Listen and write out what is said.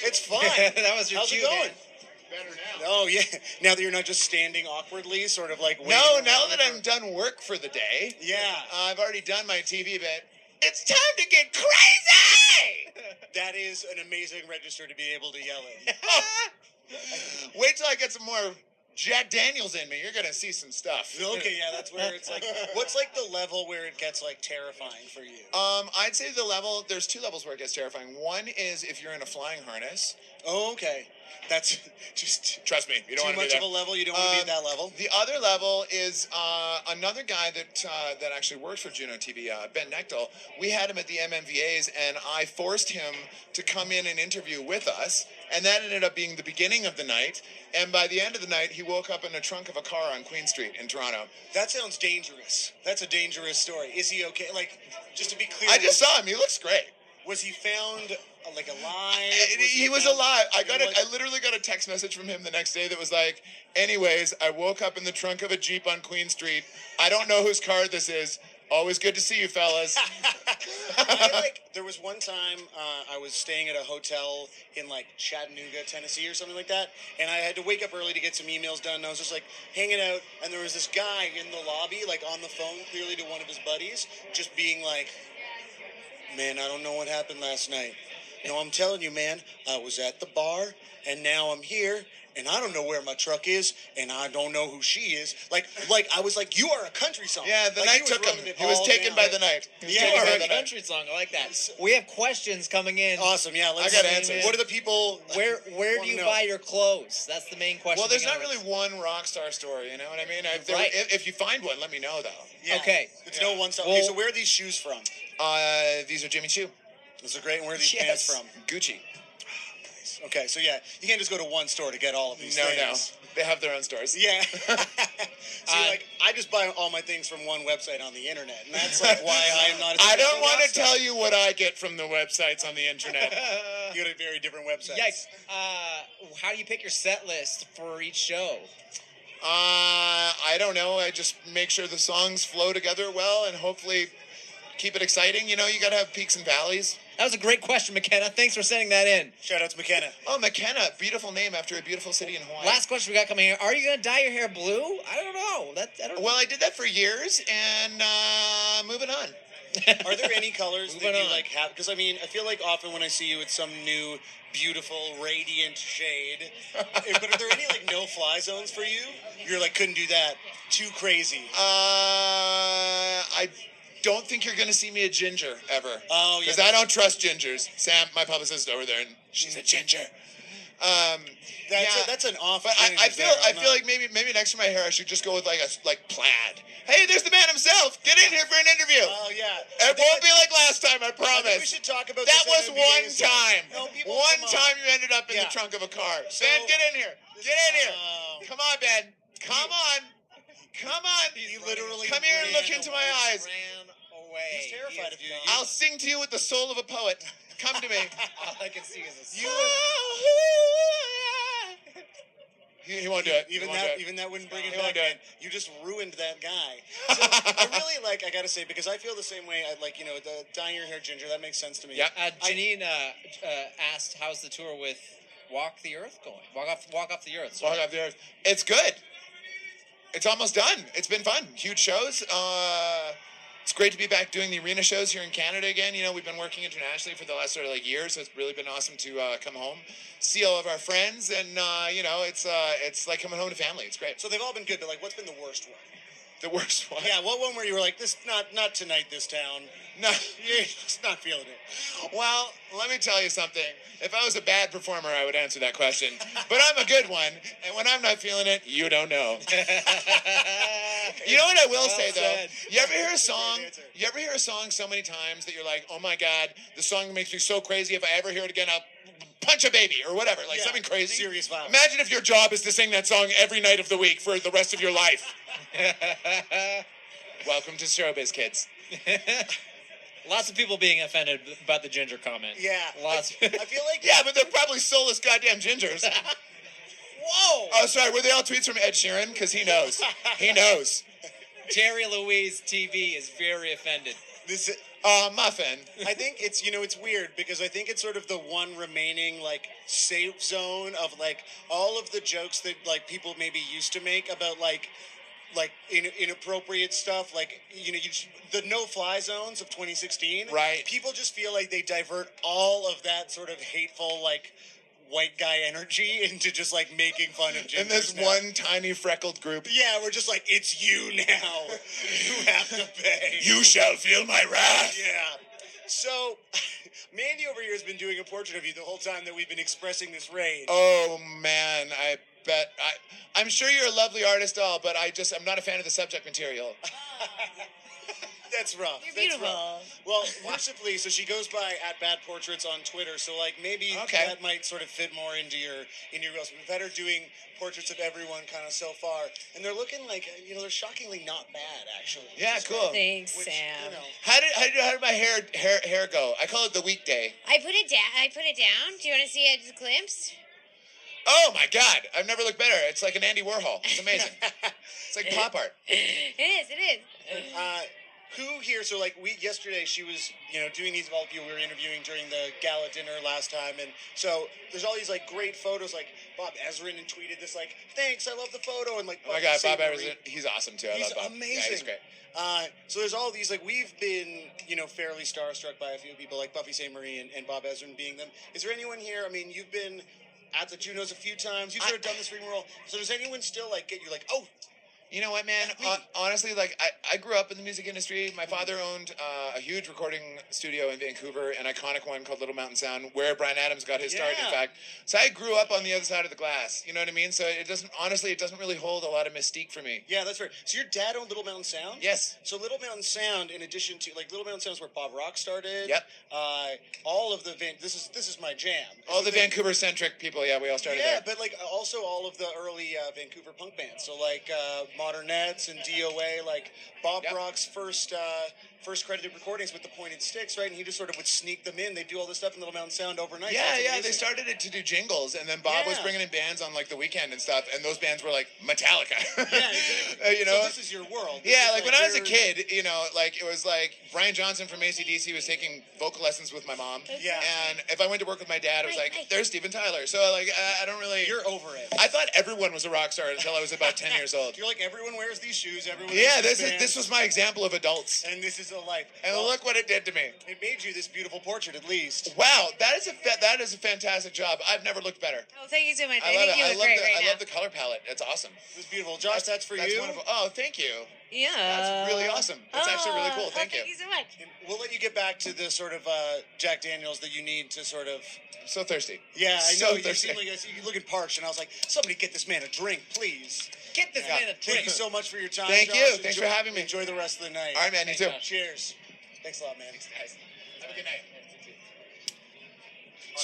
It's fine. That was your How's cue, it going? man. Better now. Oh yeah. Now that you're not just standing awkwardly, sort of like waiting No, around now that for- I'm done work for the day, Yeah. I've already done my TV bit. It's time to get crazy! That is an amazing register to be able to yell in. Wait till I get some more Jack Daniels in me. You're gonna see some stuff. Okay, yeah, that's where it's like. What's like the level where it gets like terrifying for you? I'd say there's two levels where it gets terrifying. One is if you're in a flying harness. Oh, okay. That's just Trust me, you don't too want to much be of there. a level. You don't want to be at that level. The other level is another guy that actually works for JUNO TV, Ben Nechtel. We had him at the MMVAs, and I forced him to come in and interview with us, and that ended up being the beginning of the night. And by the end of the night, he woke up in the trunk of a car on Queen Street in Toronto. That sounds dangerous. That's a dangerous story. Is he okay? Like, just to be clear, I just saw him. He looks great. was he found like alive? He was found- alive. I Like- literally got a text message from him the next day that was like, anyways, I woke up in the trunk of a Jeep on Queen Street. I don't know whose car this is. Always good to see you, fellas. There was one time I was staying at a hotel in like Chattanooga, Tennessee or something like that, and I had to wake up early to get some emails done, and I was just like hanging out, and there was this guy in the lobby, like on the phone, clearly to one of his buddies, just being like, man, I don't know what happened last night. No, I'm telling you, man, I was at the bar, and now I'm here, and I don't know where my truck is, and I don't know who she is. Like I was like, you are a country song. Yeah, the Like, night he was took him. running it He was all taken down. by the night. He was Yeah, taken Or by a the night. country song. I like that. We have questions coming in. Awesome, yeah. Let's, I got answers. What are the people? Where do wanna you know? buy your clothes? That's the main question. Well, there's we not got. really one rock star story, you know what I mean? Right. If you find one, let me know, though. Yeah. Okay. It's no one stop. Well- Okay, so where are these shoes from? These are Jimmy Choo. Those are great. And where are these Yes. pants from? Gucci. Okay, so yeah, you can't just go to one store to get all of these No. things. They have their own stores. Yeah. See, like, I just buy all my things from one website on the internet, and that's like why I am not. I don't want to tell you what I get from the websites on the internet. You go to very different websites. Yikes. How do you pick your set list for each show? I don't know. I just make sure the songs flow together well and hopefully keep it exciting. You know, you got to have peaks and valleys. That was a great question, McKenna. Thanks for sending that in. Shout out to McKenna. Oh, McKenna, beautiful name after a beautiful city in Hawaii. Last question we got coming here. Are you gonna dye your hair blue? I don't know. I don't know. Well, I did that for years, and moving on. Are there any colors that Moving you on. like have? Because I mean, I feel like often when I see you, it's some new, beautiful, radiant shade. But are there any like no-fly zones for you? You're like, couldn't do that. Too crazy. I don't think you're going to see me a ginger ever. Oh, yeah. Because I don't trust gingers. Sam, my publicist over there, and she's a ginger. That's an off. But I feel like maybe next to my hair I should just go with like plaid. Hey, there's the man himself. Get in here for an interview. Oh yeah. It won't be like last time, I I think we promise. should talk about That this was at one MBA's. time. No, people, One come on. time you ended up in Yeah. the trunk of a car. So- Ben, get in here. Get in here. Oh. Come on, Ben. Come on. Come on. He literally Come here and look ran into my away. eyes. Ran away. He's terrified of you. I'll sing to you with the soul of a poet. Come to me. All I can see is a You He won't do it. He even won't that do it. even that wouldn't bring it He won't back. do Man. You just ruined that guy. So I really like. I gotta say, because I feel the same way. I like, the dyeing your hair ginger. That makes sense to me. Yeah. Janine asked, "How's the tour with Walk the Earth going? Walk off the Earth." Walk off the earth. It's good. It's almost done. It's been fun. Huge shows. It's great to be back doing the arena shows here in Canada again. You know, we've been working internationally for the last sort of like year, so it's really been awesome to come home, see all of our friends, and it's like coming home to family. It's great. So they've all been good, but like, what's been the worst one? The worst one. Yeah, what one where you were like, this not tonight, this town. No. Yeah, just not feeling it. Well, let me tell you something. If I was a bad performer, I would answer that question. But I'm a good one, and when I'm not feeling it, you don't know. You know what I will say though? said. You ever hear a song? great answer. You ever hear a song so many times that you're like, oh my god, the song makes me so crazy. If I ever hear it again, I'll punch a baby or whatever, like Yeah, something crazy. serious violence. Imagine if your job is to sing that song every night of the week for the rest of your life. Welcome to showbiz, kids. Lots of people being offended about the ginger comment. Yeah. Lots. I feel like Yeah, but they're probably soulless goddamn gingers. whoa. Oh, sorry. Were they all tweets from Ed Sheeran? Because he knows. He knows. Terry Louise TV is very offended. This. Muffin. I think it's it's weird because I think it's sort of the one remaining like safe zone of like all of the jokes that like people maybe used to make about like inappropriate stuff, like the no-fly zones of 2016. Right. People just feel like they divert all of that sort of hateful like white guy energy into just like making fun of gingers In this now. one tiny freckled group. Yeah, we're just like, it's you now. You have to pay. You shall feel my wrath. Yeah. So, Mandy over here has been doing a portrait of you the whole time that we've been expressing this rage. Oh man, I bet I'm sure you're a lovely artist, all, but I'm not a fan of the subject material. That's rough. You're That's beautiful. rough. Well, mercifully, so she goes by @badportraits on Twitter. So like maybe that might sort of fit more into your wheels. We've had her doing portraits of everyone kind of so far, and they're looking like they're shockingly not bad actually. Yeah, cool. Thanks, Which, Sam. How did my hair go? I call it the weekday. I put it down. Do you want to see a glimpse? Oh my God! I've never looked better. It's like an Andy Warhol. It's amazing. It's like pop art. It is. Who here? So like yesterday, she was doing these of all of you we were interviewing during the gala dinner last time, and so there's all these like great photos. Like Bob Ezrin tweeted this like, "Thanks, I love the photo," and like Oh my God, Bob Ezrin, he's awesome too. I He's love Bob. amazing. Yeah, he's great. So there's all these like we've been fairly starstruck by a few people like Buffy Sainte-Marie and Bob Ezrin being them. Is there anyone here? I mean, you've been at the Junos a few times. You've sort of done this ring roll. So does anyone still like get you like, oh? You know what, man? Honestly, like I grew up in the music industry. My father owned a huge recording studio in Vancouver, an iconic one called Little Mountain Sound, where Bryan Adams got his start. In fact, so I grew up on the other side of the glass. You know what I mean? So it doesn't really hold a lot of mystique for me. Yeah, that's right. So your dad owned Little Mountain Sound? Yes. So Little Mountain Sound, in addition to like Little Mountain Sound is where Bob Rock started. Yep. All of the this is my jam. All the Vancouver centric people. Yeah, we all started there. Yeah, but like also all of the early Vancouver punk bands. So like Modernettes and DOA, like Bob Rock's first credited recordings with the Pointed Sticks, right? And he just sort of would sneak them in. They'd do all this stuff in Little Mountain Sound overnight. Yeah, so yeah. They started it to do jingles, and then Bob was bringing in bands on like the weekend and stuff, and those bands were like Metallica. Yeah, exactly. So this is your world. Like when I was a kid, like it was like Brian Johnson from AC/DC was taking vocal lessons with my mom. Yeah. And if I went to work with my dad, it was like, there's Steven Tyler. So like I don't really. You're over it. I thought everyone was a rock star until I was about 10 years old. You're like, everyone wears these shoes. Everyone. Yeah, wears these bands, this was my example of adults. and this is a life. And look what it did to me. It made you this beautiful portrait, at least. Wow, that is a fantastic job. I've never looked better. Oh, thank you so much. I I love think it. you I look love great the right I now. love the color palette. It's awesome. It's beautiful. Josh, that's for That's you. wonderful. Oh, thank you. Yeah. That's really awesome. That's actually really cool. Thank you. Thank you so much. And we'll let you get back to the sort of Jack Daniels that you need to sort of. I'm so thirsty. Yeah, I So know. You thirsty. seem like you're looking parched, and I was like, somebody get this man a drink, please. Get this man a Thank drink. you so much for your time. Thank Josh. you. Thanks for having me. Enjoy the rest of the night. All right, man. You too. Josh. Cheers. Thanks a lot, man. Guys, have a good night.